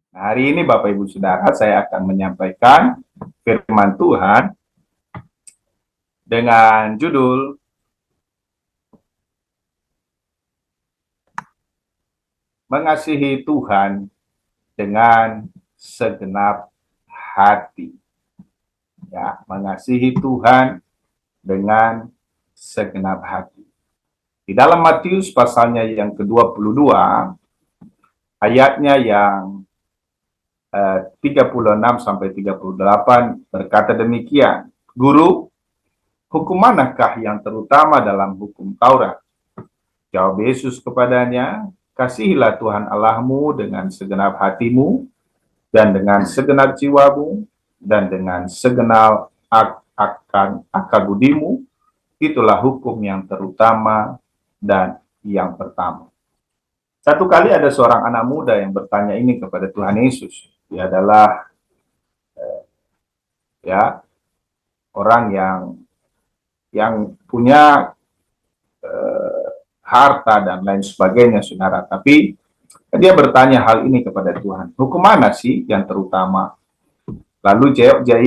Nah, hari ini Bapak Ibu Saudara, saya akan menyampaikan firman Tuhan dengan judul Mengasihi Tuhan dengan segenap hati. Ya, mengasihi Tuhan dengan segenap hati. Di dalam Matius pasalnya yang ke-22, ayatnya yang 36 sampai 38 berkata demikian, Guru, hukum manakah yang terutama dalam hukum Taurat? Jawab Yesus kepadanya, kasihilah Tuhan Allahmu dengan segenap hatimu, dan dengan segenap jiwamu, dan dengan segenap akal budimu. Itulah hukum yang terutama dan yang pertama. Satu kali ada seorang anak muda yang bertanya ini kepada Tuhan Yesus. Dia adalah orang yang punya harta dan lain sebagainya, saudara. Tapi dia bertanya hal ini kepada Tuhan. Hukum mana sih yang terutama? Lalu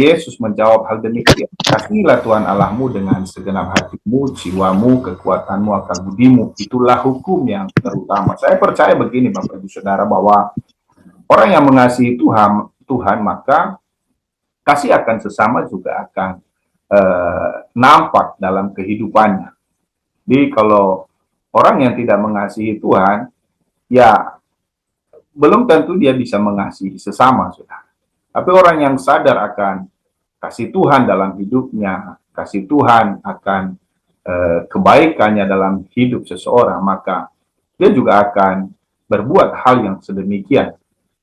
Yesus menjawab hal demikian. Kasihilah Tuhan Allahmu dengan segenap hatimu, jiwamu, kekuatanmu, akal budimu. Itulah hukum yang terutama. Saya percaya begini Bapak Ibu Saudara, bahwa orang yang mengasihi Tuhan maka kasih akan sesama juga akan nampak dalam kehidupannya. Jadi kalau orang yang tidak mengasihi Tuhan, ya belum tentu dia bisa mengasihi sesama, saudara. Tapi orang yang sadar akan kasih Tuhan dalam hidupnya, kasih Tuhan akan kebaikannya dalam hidup seseorang, maka dia juga akan berbuat hal yang sedemikian.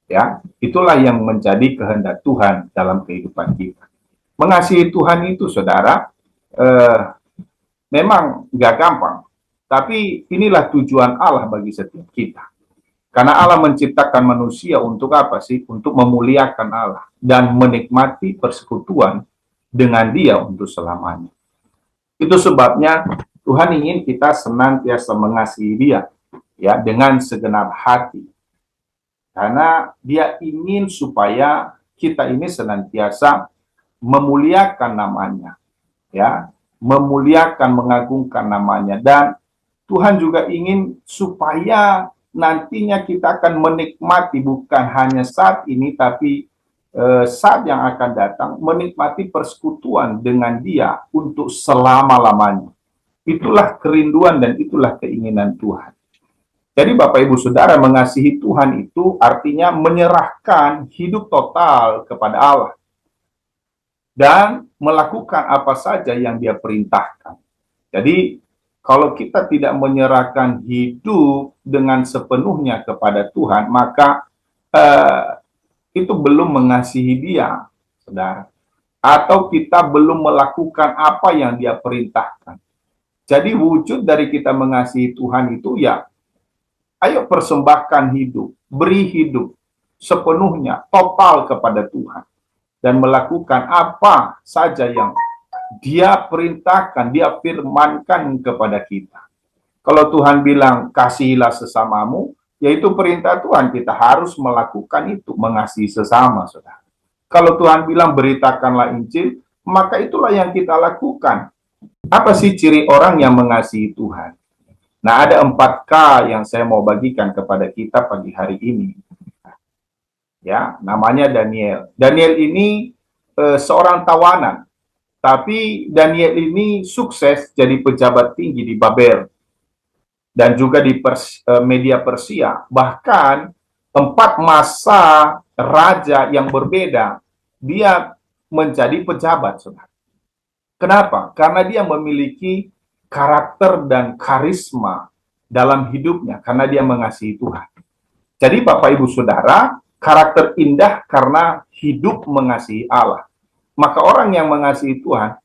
Ya, itulah yang menjadi kehendak Tuhan dalam kehidupan kita. Mengasihi Tuhan itu, saudara, memang nggak gampang. Tapi inilah tujuan Allah bagi setiap kita. Karena Allah menciptakan manusia untuk apa sih? Untuk memuliakan Allah dan menikmati persekutuan dengan Dia untuk selamanya. Itu sebabnya Tuhan ingin kita senantiasa mengasihi Dia, ya, dengan segenap hati. Karena Dia ingin supaya kita ini senantiasa memuliakan namanya, ya, memuliakan, mengagungkan namanya. Dan Tuhan juga ingin supaya nantinya kita akan menikmati bukan hanya saat ini, tapi saat yang akan datang, menikmati persekutuan dengan Dia untuk selama-lamanya. Itulah kerinduan dan itulah keinginan Tuhan. Jadi Bapak Ibu Saudara, mengasihi Tuhan itu artinya menyerahkan hidup total kepada Allah dan melakukan apa saja yang Dia perintahkan. Jadi kalau kita tidak menyerahkan hidup dengan sepenuhnya kepada Tuhan, maka itu belum mengasihi Dia, saudara. Atau kita belum melakukan apa yang Dia perintahkan. Jadi wujud dari kita mengasihi Tuhan itu ya, ayo persembahkan hidup, beri hidup sepenuhnya, total kepada Tuhan. Dan melakukan apa saja yang Dia perintahkan, Dia firmankan kepada kita. Kalau Tuhan bilang kasihilah sesamamu, yaitu perintah Tuhan, kita harus melakukan itu, mengasihi sesama, saudara. Kalau Tuhan bilang beritakanlah Injil, maka itulah yang kita lakukan. Apa sih ciri orang yang mengasihi Tuhan? Nah, ada 4K yang saya mau bagikan kepada kita pagi hari ini. Ya, namanya Daniel. Daniel ini seorang tawanan. Tapi Daniel ini sukses jadi pejabat tinggi di Babel dan juga di media Persia. Bahkan 4 masa raja yang berbeda, dia menjadi pejabat, saudara. Kenapa? Karena dia memiliki karakter dan karisma dalam hidupnya, karena dia mengasihi Tuhan. Jadi Bapak Ibu Saudara, karakter indah karena hidup mengasihi Allah. Maka orang yang mengasihi Tuhan,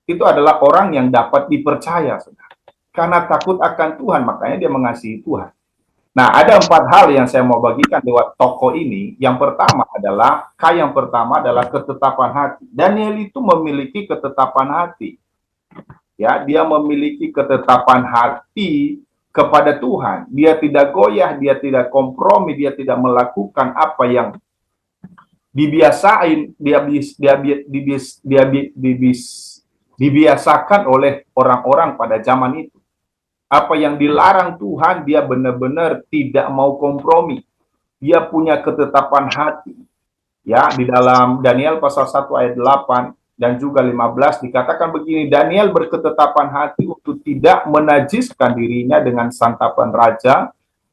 itu adalah orang yang dapat dipercaya, saudara. Karena takut akan Tuhan, makanya dia mengasihi Tuhan. Nah, ada 4 hal yang saya mau bagikan lewat tokoh ini. Yang pertama adalah ketetapan hati. Daniel itu memiliki ketetapan hati. Ya, dia memiliki ketetapan hati kepada Tuhan. Dia tidak goyah, dia tidak kompromi, dia tidak melakukan apa yang dibiasain, dibiasakan oleh orang-orang pada zaman itu. Apa yang dilarang Tuhan, dia benar-benar tidak mau kompromi. Dia punya ketetapan hati. Ya, di dalam Daniel pasal 1 ayat 8 dan juga 15 dikatakan begini, Daniel berketetapan hati untuk tidak menajiskan dirinya dengan santapan raja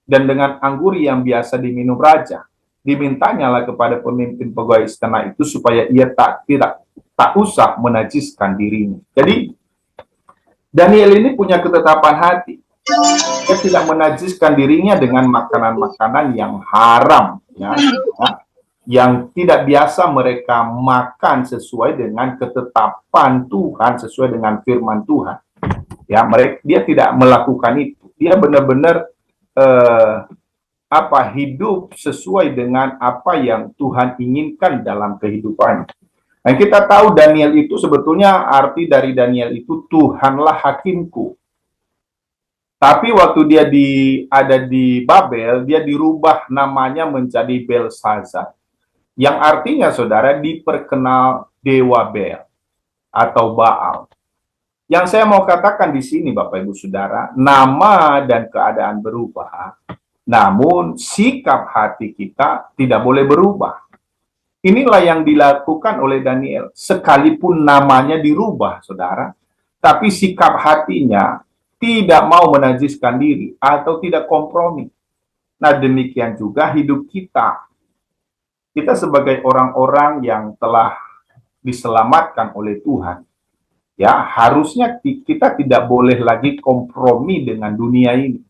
dan dengan anggur yang biasa diminum raja. Dimintanya lah kepada pemimpin pegawai istana itu supaya ia tak usah menajiskan dirinya. Jadi Daniel ini punya ketetapan hati. Dia tidak menajiskan dirinya dengan makanan-makanan yang haram, ya, yang tidak biasa mereka makan sesuai dengan ketetapan Tuhan, sesuai dengan firman Tuhan. Ya, dia tidak melakukan itu. Dia benar-benar hidup sesuai dengan apa yang Tuhan inginkan dalam kehidupannya. Dan kita tahu Daniel itu sebetulnya arti dari Daniel itu Tuhanlah hakimku. Tapi waktu dia ada di Babel, dia dirubah namanya menjadi Belsazar. Yang artinya, saudara, diperkenal Dewa Bel atau Baal. Yang saya mau katakan di sini, Bapak Ibu Saudara, nama dan keadaan berubah, namun sikap hati kita tidak boleh berubah. Inilah yang dilakukan oleh Daniel. Sekalipun namanya dirubah, saudara, tapi sikap hatinya tidak mau menajiskan diri atau tidak kompromi. Nah, demikian juga hidup kita. Kita sebagai orang-orang yang telah diselamatkan oleh Tuhan, ya harusnya kita tidak boleh lagi kompromi dengan dunia ini.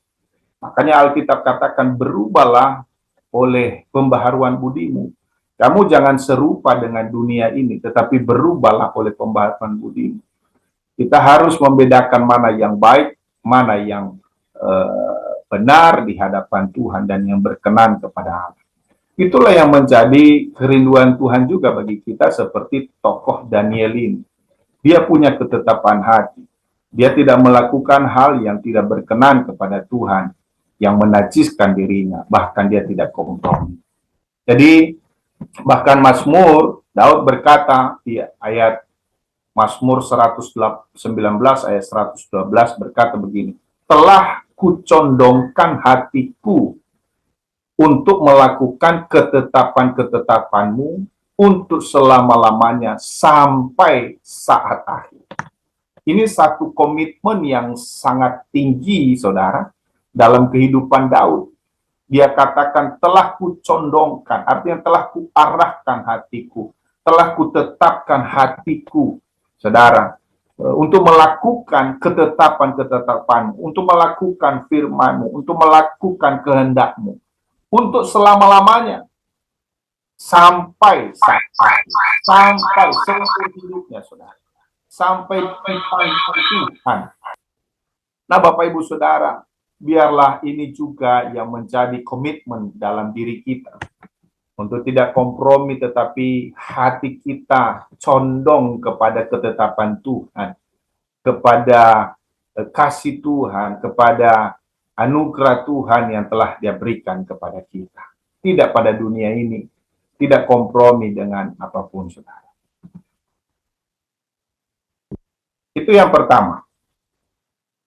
Makanya Alkitab katakan berubahlah oleh pembaharuan budimu. Kamu jangan serupa dengan dunia ini, tetapi berubahlah oleh pembaharuan budimu. Kita harus membedakan mana yang baik, mana yang benar di hadapan Tuhan dan yang berkenan kepada Allah. Itulah yang menjadi kerinduan Tuhan juga bagi kita seperti tokoh Daniel ini. Dia punya ketetapan hati. Dia tidak melakukan hal yang tidak berkenan kepada Tuhan, yang menajiskan dirinya, bahkan dia tidak kompromi. Jadi bahkan Mazmur, Daud berkata di ayat Mazmur 119 ayat 112 berkata begini, telah kucondongkan hatiku untuk melakukan ketetapan-ketetapanmu untuk selama-lamanya sampai saat akhir. Ini satu komitmen yang sangat tinggi, saudara, dalam kehidupan Daud. Dia katakan, telah kucondongkan, artinya telah kuarahkan hatiku, telah kutetapkan hatiku, saudara, untuk melakukan ketetapan-ketetapanmu, untuk melakukan firmanmu, untuk melakukan kehendakmu, untuk selama-lamanya, sampai seumur hidupnya, saudara, sampai Tuhan. Nah, Bapak Ibu Saudara, biarlah ini juga yang menjadi komitmen dalam diri kita untuk tidak kompromi, tetapi hati kita condong kepada ketetapan Tuhan, kepada kasih Tuhan, kepada anugerah Tuhan yang telah Dia berikan kepada kita. Tidak pada dunia ini, tidak kompromi dengan apapun, saudara. Itu yang pertama.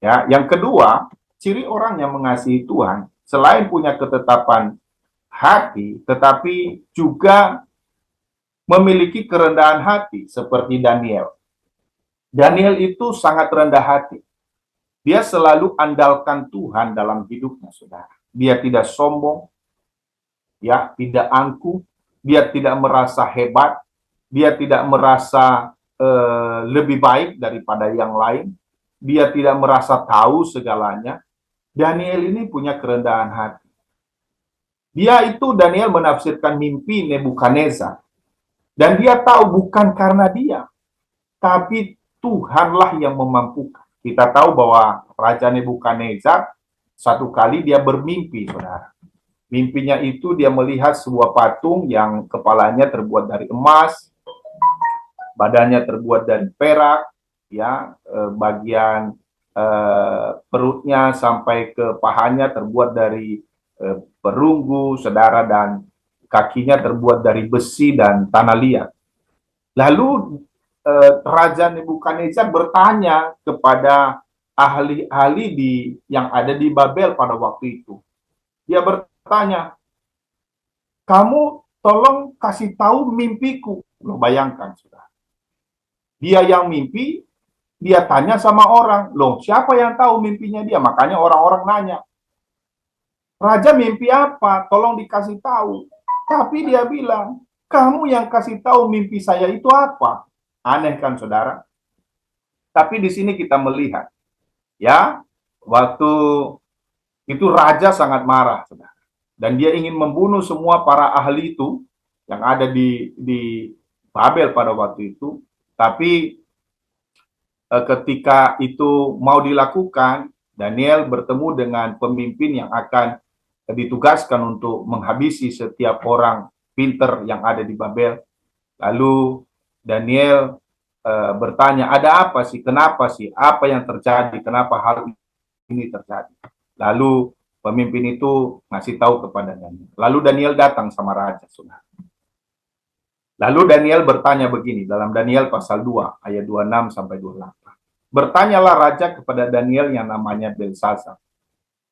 Ya, yang kedua, ciri orang yang mengasihi Tuhan selain punya ketetapan hati, tetapi juga memiliki kerendahan hati seperti Daniel. Daniel itu sangat rendah hati. Dia selalu andalkan Tuhan dalam hidupnya, saudara. Dia tidak sombong, ya, tidak angkuh, dia tidak merasa hebat, dia tidak merasa lebih baik daripada yang lain, dia tidak merasa tahu segalanya. Daniel ini punya kerendahan hati. Daniel menafsirkan mimpi Nebukadnezar, dan dia tahu bukan karena dia, tapi Tuhanlah yang memampukan. Kita tahu bahwa Raja Nebukadnezar satu kali dia bermimpi, saudara. Mimpinya itu dia melihat sebuah patung yang kepalanya terbuat dari emas, badannya terbuat dari perak, ya, bagian perutnya sampai ke pahanya terbuat dari perunggu, saudara, dan kakinya terbuat dari besi dan tanah liat. Lalu Raja Nebukadnezar bertanya kepada ahli-ahli yang ada di Babel pada waktu itu. Dia bertanya, kamu tolong kasih tahu mimpiku. Loh, bayangkan sudah. Dia yang mimpi, dia tanya sama orang. Loh, siapa yang tahu mimpinya dia? Makanya orang-orang nanya, Raja mimpi apa? Tolong dikasih tahu. Tapi dia bilang, kamu yang kasih tahu mimpi saya itu apa? Aneh kan, saudara? Tapi di sini kita melihat, ya, waktu itu raja sangat marah, saudara. Dan dia ingin membunuh semua para ahli itu yang ada di Babel pada waktu itu. Tapi ketika itu mau dilakukan, Daniel bertemu dengan pemimpin yang akan ditugaskan untuk menghabisi setiap orang pinter yang ada di Babel. Lalu Daniel bertanya, ada apa sih? Kenapa sih? Apa yang terjadi? Kenapa hal ini terjadi? Lalu pemimpin itu ngasih tahu kepada Daniel. Lalu Daniel datang sama raja, saudara. Lalu Daniel bertanya begini, dalam Daniel pasal 2, ayat 26 sampai 28. Bertanyalah raja kepada Daniel yang namanya Belshazzar.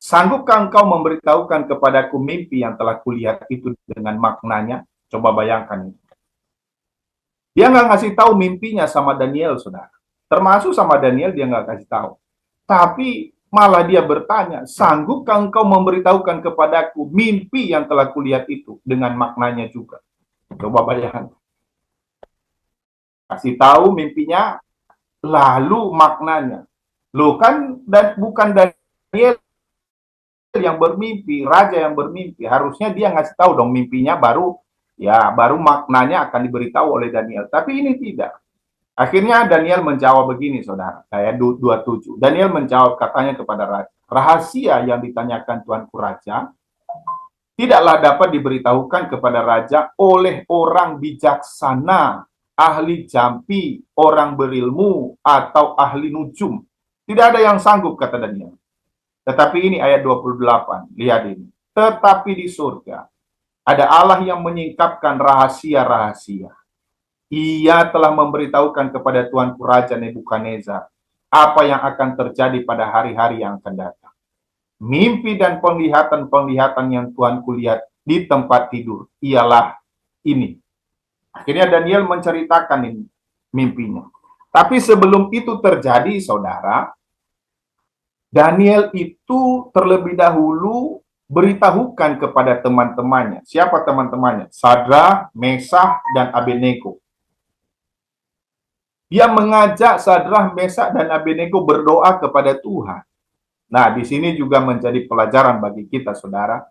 Sanggupkah engkau memberitahukan kepadaku mimpi yang telah kulihat itu dengan maknanya? Coba bayangkan. Dia nggak ngasih tahu mimpinya sama Daniel, saudara. Termasuk sama Daniel dia nggak kasih tahu. Tapi malah dia bertanya, sanggupkah engkau memberitahukan kepadaku mimpi yang telah kulihat itu dengan maknanya juga? Coba bayangkan. Kasih tahu mimpinya, lalu maknanya. Loh kan bukan Daniel yang bermimpi, raja yang bermimpi. Harusnya dia ngasih tahu dong mimpinya, baru maknanya akan diberitahu oleh Daniel. Tapi ini tidak. Akhirnya Daniel menjawab begini, saudara. Ayat 27. Daniel menjawab, katanya kepada raja, rahasia yang ditanyakan Tuanku Raja tidaklah dapat diberitahukan kepada raja oleh orang bijaksana, ahli jampi, orang berilmu, atau ahli nujum. Tidak ada yang sanggup, kata Daniel. Tetapi ini ayat 28, lihat ini. Tetapi di surga ada Allah yang menyingkapkan rahasia-rahasia. Ia telah memberitahukan kepada Tuanku Raja Nebukadnezar apa yang akan terjadi pada hari-hari yang akan datang. Mimpi dan penglihatan-penglihatan yang Tuanku lihat di tempat tidur ialah ini. Akhirnya Daniel menceritakan ini mimpinya. Tapi sebelum itu terjadi, saudara, Daniel itu terlebih dahulu beritahukan kepada teman-temannya. Siapa teman-temannya? Sadrah, Mesah, dan Abednego. Dia mengajak Sadrah, Mesah, dan Abednego berdoa kepada Tuhan. Nah, di sini juga menjadi pelajaran bagi kita, saudara.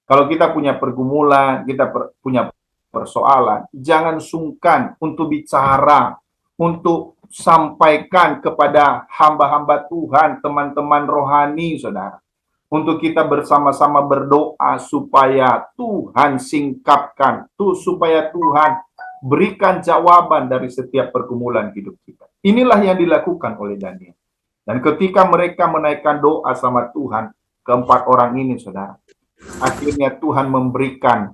Kalau kita punya pergumulan, kita punya persoalan, jangan sungkan untuk bicara, untuk sampaikan kepada hamba-hamba Tuhan, teman-teman rohani, saudara. Untuk kita bersama-sama berdoa supaya Tuhan singkapkan, supaya Tuhan berikan jawaban dari setiap pergumulan hidup kita. Inilah yang dilakukan oleh Daniel. Dan ketika mereka menaikkan doa sama Tuhan, keempat orang ini, saudara, akhirnya Tuhan memberikan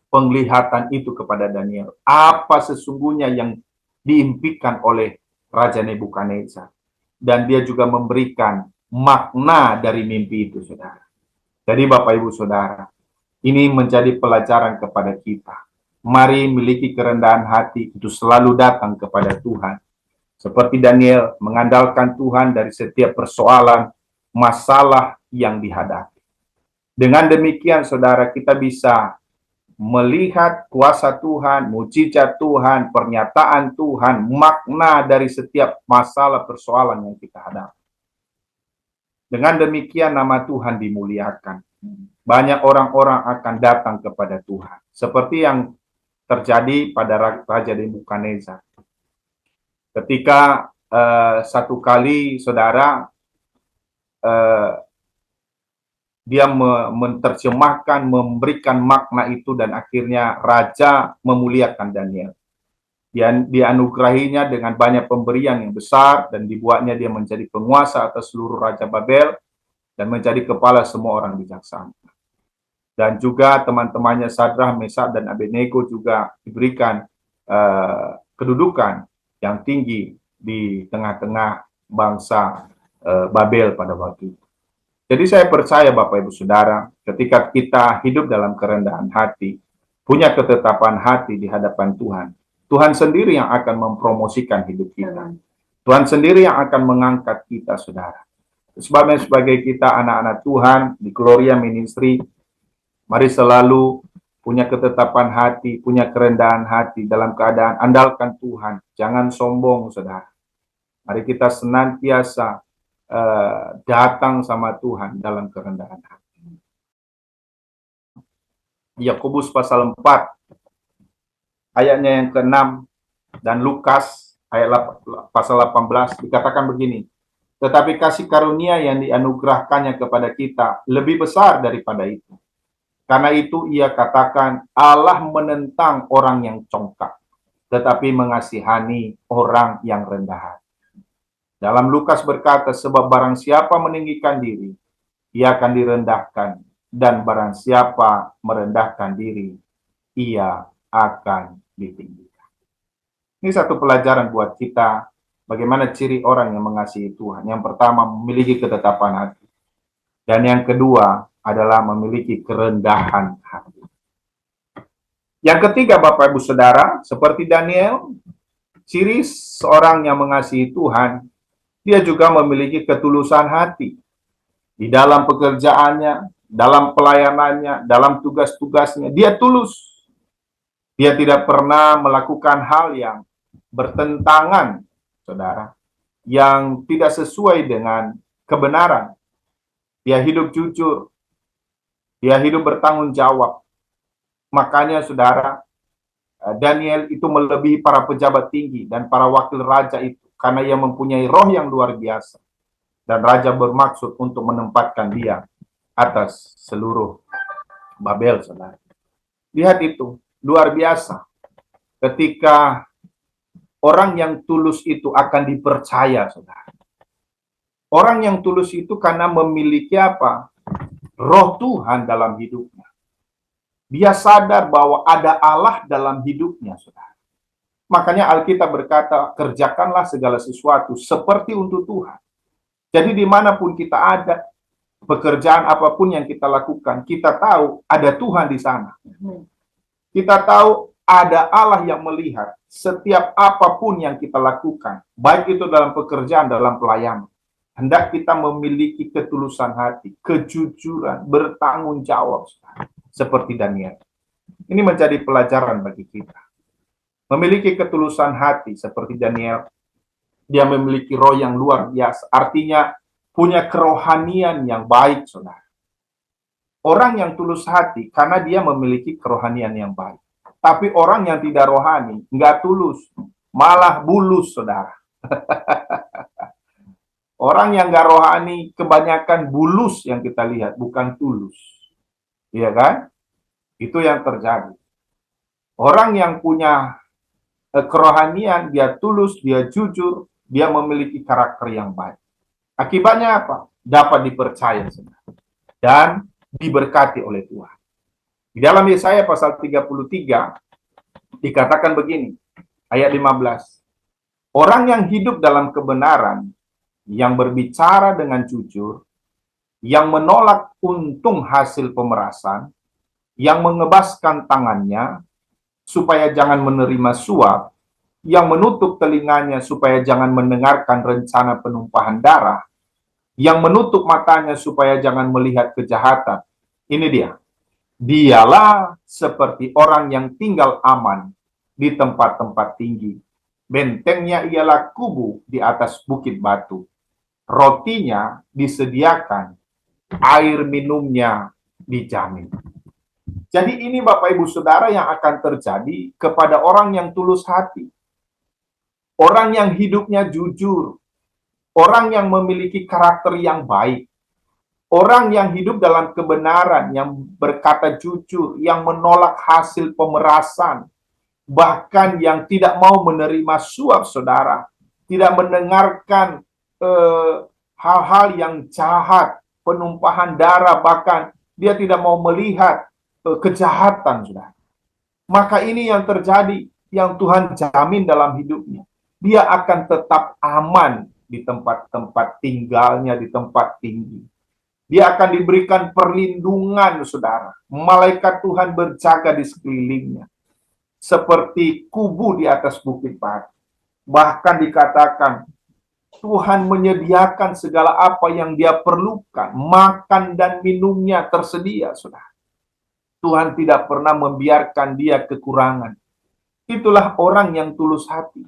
penglihatan itu kepada Daniel. Apa sesungguhnya yang diimpikan oleh Raja Nebukadnezar. Dan dia juga memberikan makna dari mimpi itu, saudara. Jadi Bapak Ibu Saudara, ini menjadi pelajaran kepada kita. Mari miliki kerendahan hati itu selalu datang kepada Tuhan. Seperti Daniel mengandalkan Tuhan dari setiap persoalan, masalah yang dihadapi. Dengan demikian, saudara, kita bisa melihat kuasa Tuhan, mujizat Tuhan, pernyataan Tuhan, makna dari setiap masalah persoalan yang kita hadapi. Dengan demikian nama Tuhan dimuliakan. Banyak orang-orang akan datang kepada Tuhan. Seperti yang terjadi pada Raja Nebukadnezar. Ketika satu kali, saudara, dia menerjemahkan, memberikan makna itu, dan akhirnya raja memuliakan Daniel. Dia dianugerahinya dengan banyak pemberian yang besar, dan dibuatnya dia menjadi penguasa atas seluruh Raja Babel, dan menjadi kepala semua orang bijaksana. Dan juga teman-temannya Sadrah, Mesak, dan Abednego juga diberikan kedudukan yang tinggi di tengah-tengah bangsa Babel pada waktu itu. Jadi saya percaya Bapak Ibu Saudara, ketika kita hidup dalam kerendahan hati, punya ketetapan hati di hadapan Tuhan, Tuhan sendiri yang akan mempromosikan hidup kita. Tuhan sendiri yang akan mengangkat kita, saudara. Sebabnya sebagai kita anak-anak Tuhan di Gloria Ministry, mari selalu punya ketetapan hati, punya kerendahan hati dalam keadaan andalkan Tuhan. Jangan sombong, saudara. Mari kita senantiasa datang sama Tuhan dalam kerendahan hati. Yakobus pasal 4, ayatnya yang ke-6, dan Lukas ayat pasal 18 dikatakan begini, tetapi kasih karunia yang dianugerahkannya kepada kita lebih besar daripada itu. Karena itu ia katakan, Allah menentang orang yang congkak, tetapi mengasihani orang yang rendah hati. Dalam Lukas berkata, sebab barang siapa meninggikan diri, ia akan direndahkan, dan barang siapa merendahkan diri, ia akan ditinggikan. Ini satu pelajaran buat kita, bagaimana ciri orang yang mengasihi Tuhan. Yang pertama, memiliki ketetapan hati. Dan yang kedua adalah memiliki kerendahan hati. Yang ketiga, Bapak Ibu Saudara, seperti Daniel, ciri seorang yang mengasihi Tuhan, dia juga memiliki ketulusan hati. Di dalam pekerjaannya, dalam pelayanannya, dalam tugas-tugasnya, dia tulus. Dia tidak pernah melakukan hal yang bertentangan, saudara, yang tidak sesuai dengan kebenaran. Dia hidup jujur, dia hidup bertanggung jawab. Makanya, saudara, Daniel itu melebihi para pejabat tinggi dan para wakil raja itu, karena ia mempunyai roh yang luar biasa. Dan raja bermaksud untuk menempatkan dia atas seluruh Babel, saudara. Lihat itu, luar biasa. Ketika orang yang tulus itu akan dipercaya, saudara. Orang yang tulus itu karena memiliki apa? Roh Tuhan dalam hidupnya. Dia sadar bahwa ada Allah dalam hidupnya, saudara. Makanya Alkitab berkata, kerjakanlah segala sesuatu seperti untuk Tuhan. Jadi dimanapun kita ada, pekerjaan apapun yang kita lakukan, kita tahu ada Tuhan di sana. Kita tahu ada Allah yang melihat setiap apapun yang kita lakukan, baik itu dalam pekerjaan, dalam pelayanan. Hendak kita memiliki ketulusan hati, kejujuran, bertanggung jawab, seperti Daniel. Ini menjadi pelajaran bagi kita. Memiliki ketulusan hati seperti Daniel, dia memiliki roh yang luar biasa. Artinya punya kerohanian yang baik, saudara. Orang yang tulus hati karena dia memiliki kerohanian yang baik. Tapi orang yang tidak rohani, nggak tulus, malah bulus, saudara. Orang yang nggak rohani kebanyakan bulus yang kita lihat, bukan tulus. Iya kan? Itu yang terjadi. Orang yang punya kerohanian, dia tulus, dia jujur, dia memiliki karakter yang baik. Akibatnya apa? Dapat dipercaya, saudara. Dan diberkati oleh Tuhan. Di dalam Yesaya pasal 33 dikatakan begini, ayat 15. Orang yang hidup dalam kebenaran, yang berbicara dengan jujur, yang menolak untung hasil pemerasan, yang mengebaskan tangannya supaya jangan menerima suap, yang menutup telinganya supaya jangan mendengarkan rencana penumpahan darah, yang menutup matanya supaya jangan melihat kejahatan. Ini dia. Dialah seperti orang yang tinggal aman di tempat-tempat tinggi. Bentengnya ialah kubu di atas bukit batu. Rotinya disediakan, air minumnya dijamin. Jadi ini Bapak Ibu Saudara yang akan terjadi kepada orang yang tulus hati. Orang yang hidupnya jujur. Orang yang memiliki karakter yang baik. Orang yang hidup dalam kebenaran, yang berkata jujur, yang menolak hasil pemerasan, bahkan yang tidak mau menerima suap, saudara, tidak mendengarkan hal-hal yang jahat, penumpahan darah, bahkan Dia tidak mau melihat kejahatan, saudara. Maka ini yang terjadi, yang Tuhan jamin dalam hidupnya. Dia akan tetap aman di tempat-tempat tinggalnya, di tempat tinggi. Dia akan diberikan perlindungan, saudara. Malaikat Tuhan berjaga di sekelilingnya. Seperti kubu di atas bukit batu. Bahkan dikatakan, Tuhan menyediakan segala apa yang dia perlukan. Makan dan minumnya tersedia, saudara. Tuhan tidak pernah membiarkan dia kekurangan. Itulah orang yang tulus hati.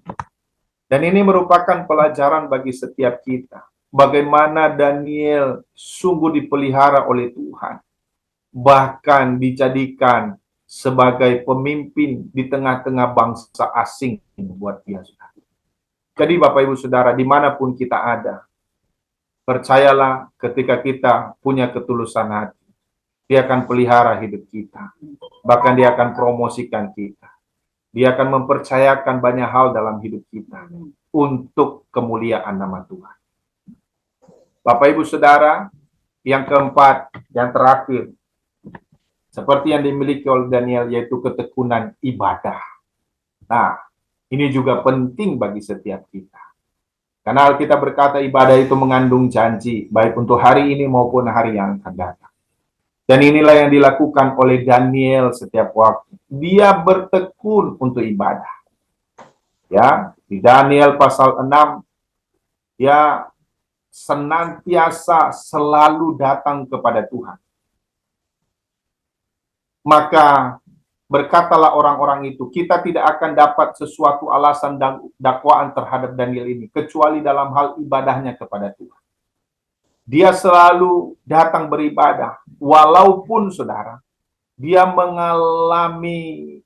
Dan ini merupakan pelajaran bagi setiap kita. Bagaimana Daniel sungguh dipelihara oleh Tuhan. Bahkan dijadikan sebagai pemimpin di tengah-tengah bangsa asing buat dia. Jadi Bapak Ibu Saudara, dimanapun kita ada, percayalah ketika kita punya ketulusan hati, dia akan pelihara hidup kita. Bahkan dia akan promosikan kita. Dia akan mempercayakan banyak hal dalam hidup kita untuk kemuliaan nama Tuhan. Bapak Ibu Saudara, yang keempat, yang terakhir, seperti yang dimiliki oleh Daniel, yaitu ketekunan ibadah. Nah, ini juga penting bagi setiap kita. Karena Alkitab berkata ibadah itu mengandung janji, baik untuk hari ini maupun hari yang akan datang. Dan inilah yang dilakukan oleh Daniel setiap waktu. Dia bertekun untuk ibadah. Ya, di Daniel pasal 6, dia senantiasa selalu datang kepada Tuhan. Maka berkatalah orang-orang itu, kita tidak akan dapat sesuatu alasan dan dakwaan terhadap Daniel ini, kecuali dalam hal ibadahnya kepada Tuhan. Dia selalu datang beribadah, walaupun saudara, dia mengalami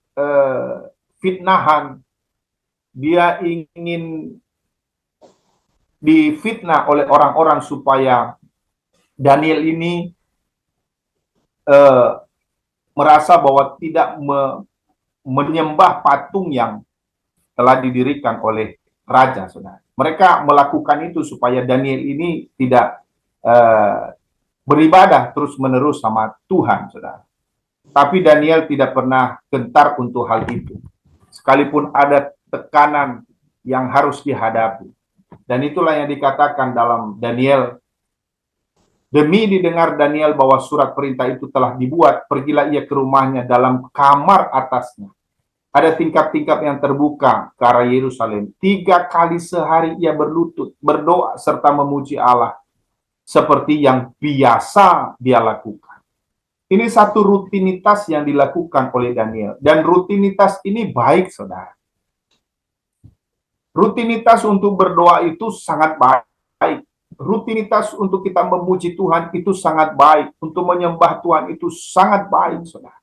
fitnahan, dia ingin difitnah oleh orang-orang supaya Daniel ini merasa bahwa tidak menyembah patung yang telah didirikan oleh raja, saudara. Mereka melakukan itu supaya Daniel ini tidak beribadah terus-menerus sama Tuhan, saudara. Tapi Daniel tidak pernah gentar untuk hal itu. Sekalipun ada tekanan yang harus dihadapi. Dan itulah yang dikatakan dalam Daniel. Demi didengar Daniel bahwa surat perintah itu telah dibuat, pergilah ia ke rumahnya dalam kamar atasnya. Ada tingkap-tingkap yang terbuka ke arah Yerusalem. 3 kali sehari ia berlutut, berdoa, serta memuji Allah. Seperti yang biasa dia lakukan. Ini satu rutinitas yang dilakukan oleh Daniel. Dan rutinitas ini baik, saudara. Rutinitas untuk berdoa itu sangat baik. Rutinitas untuk kita memuji Tuhan itu sangat baik. Untuk menyembah Tuhan itu sangat baik, saudara.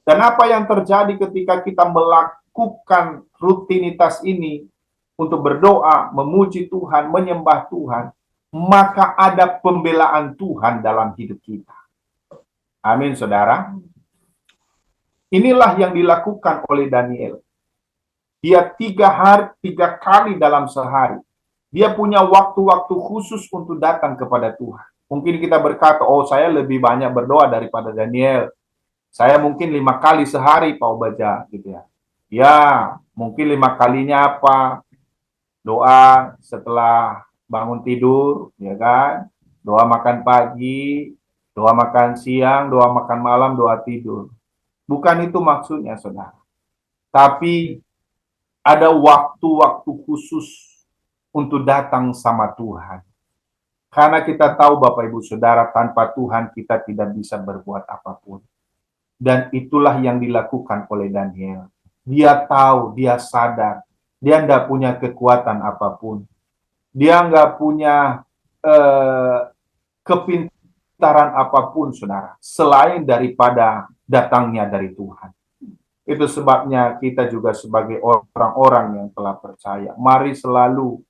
Dan apa yang terjadi ketika kita melakukan rutinitas ini untuk berdoa, memuji Tuhan, menyembah Tuhan, maka ada pembelaan Tuhan dalam hidup kita. Amin, saudara. Inilah yang dilakukan oleh Daniel. Dia 3 kali dalam sehari. Dia punya waktu-waktu khusus untuk datang kepada Tuhan. Mungkin kita berkata, oh saya lebih banyak berdoa daripada Daniel. Saya mungkin 5 kali sehari, Pak Obaja, gitu ya. Ya, mungkin 5 kalinya apa? Doa setelah bangun tidur, ya kan? Doa makan pagi, doa makan siang, doa makan malam, doa tidur. Bukan itu maksudnya, saudara. Tapi ada waktu-waktu khusus untuk datang sama Tuhan. Karena kita tahu Bapak Ibu Saudara, tanpa Tuhan kita tidak bisa berbuat apapun. Dan itulah yang dilakukan oleh Daniel. Dia tahu, dia sadar, dia tidak punya kekuatan apapun. Dia nggak punya kepintaran apapun, saudara, selain daripada datangnya dari Tuhan. Itu sebabnya kita juga sebagai orang-orang yang telah percaya, mari selalu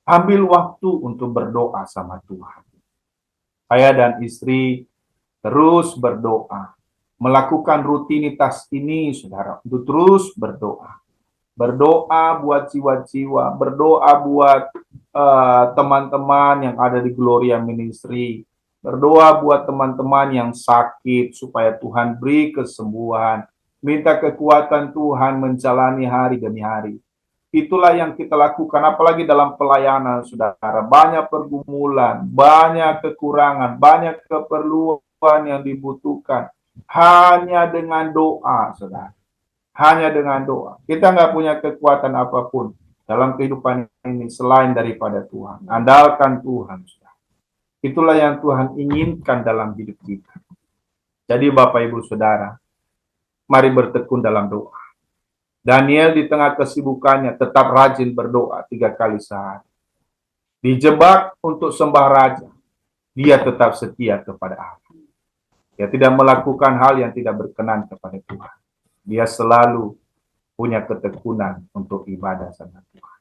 ambil waktu untuk berdoa sama Tuhan. Saya dan istri terus berdoa, melakukan rutinitas ini, saudara, untuk terus berdoa. Berdoa buat jiwa-jiwa, berdoa buat teman-teman yang ada di Gloria Ministry, Berdoa buat teman-teman yang sakit supaya Tuhan beri kesembuhan. Minta kekuatan Tuhan menjalani hari demi hari. Itulah yang kita lakukan, apalagi dalam pelayanan, saudara. Banyak pergumulan, banyak kekurangan, banyak keperluan yang dibutuhkan. Hanya dengan doa, saudara. Hanya dengan doa. Kita nggak punya kekuatan apapun dalam kehidupan ini selain daripada Tuhan. Andalkan Tuhan, saudara. Itulah yang Tuhan inginkan dalam hidup kita. Jadi Bapak Ibu Saudara, mari bertekun dalam doa. Daniel di tengah kesibukannya tetap rajin berdoa 3 kali sehari. Dijebak untuk sembah raja, dia tetap setia kepada Allah. Dia tidak melakukan hal yang tidak berkenan kepada Tuhan. Dia selalu punya ketekunan untuk ibadah sama Tuhan.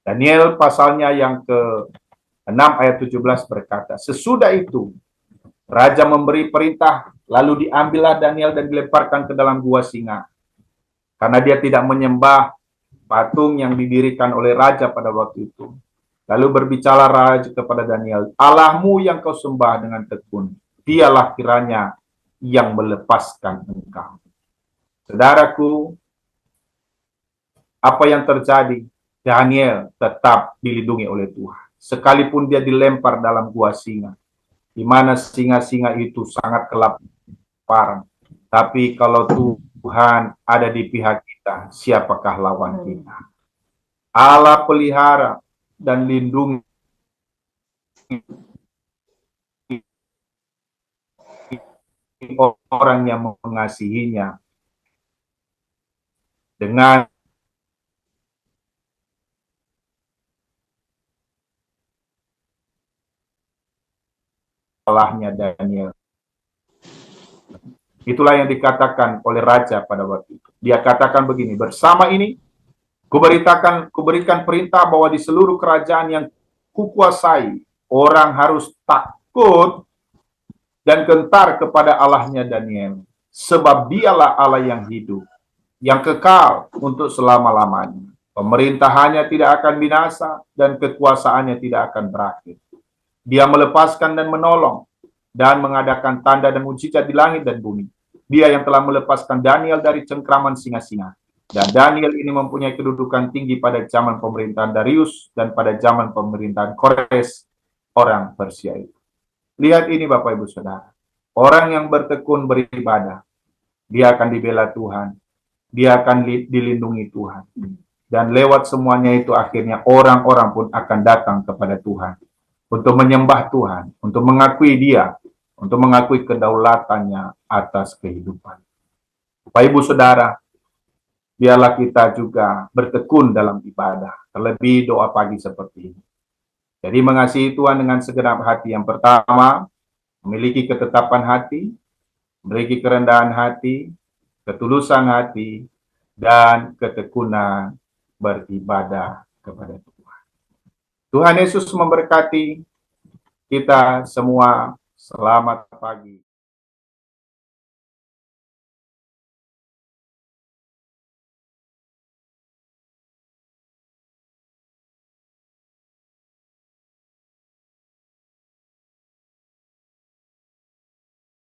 Daniel pasalnya yang ke-6 ayat 17 berkata, sesudah itu Raja memberi perintah, lalu diambillah Daniel dan dilemparkan ke dalam gua singa. Karena dia tidak menyembah patung yang didirikan oleh raja pada waktu itu. Lalu berbicara raja kepada Daniel, Allahmu yang kau sembah dengan tekun, dialah kiranya yang melepaskan engkau. Saudaraku, apa yang terjadi? Daniel tetap dilindungi oleh Tuhan. Sekalipun dia dilempar dalam gua singa, di mana singa-singa itu sangat kelaparan. Tapi kalau Tuhan ada di pihak kita, siapakah lawan kita? Allah pelihara dan lindungi orang yang mengasihinya dengan salahnya Daniel. Itulah yang dikatakan oleh raja pada waktu itu. Dia katakan begini, bersama ini kuberikan perintah bahwa di seluruh kerajaan yang kukuasai, orang harus takut dan gentar kepada Allahnya Daniel. Sebab dialah Allah yang hidup, yang kekal untuk selama-lamanya. Pemerintahannya tidak akan binasa dan kekuasaannya tidak akan berakhir. Dia melepaskan dan menolong dan mengadakan tanda dan mujizat di langit dan bumi. Dia yang telah melepaskan Daniel dari cengkraman singa-singa. Dan Daniel ini mempunyai kedudukan tinggi pada zaman pemerintahan Darius dan pada zaman pemerintahan Kores, orang Persia itu. Lihat ini Bapak Ibu Saudara. Orang yang bertekun beribadah, dia akan dibela Tuhan. Dia akan dilindungi Tuhan. Dan lewat semuanya itu akhirnya orang-orang pun akan datang kepada Tuhan. Untuk menyembah Tuhan, untuk mengakui Dia, untuk mengakui kedaulatannya atas kehidupan. Bapak Ibu Saudara, biarlah kita juga bertekun dalam ibadah, terlebih doa pagi seperti ini. Jadi mengasihi Tuhan dengan segenap hati. Yang pertama, memiliki ketetapan hati, memiliki kerendahan hati, ketulusan hati, dan ketekunan beribadah kepada Tuhan. Tuhan Yesus memberkati kita semua. Selamat pagi.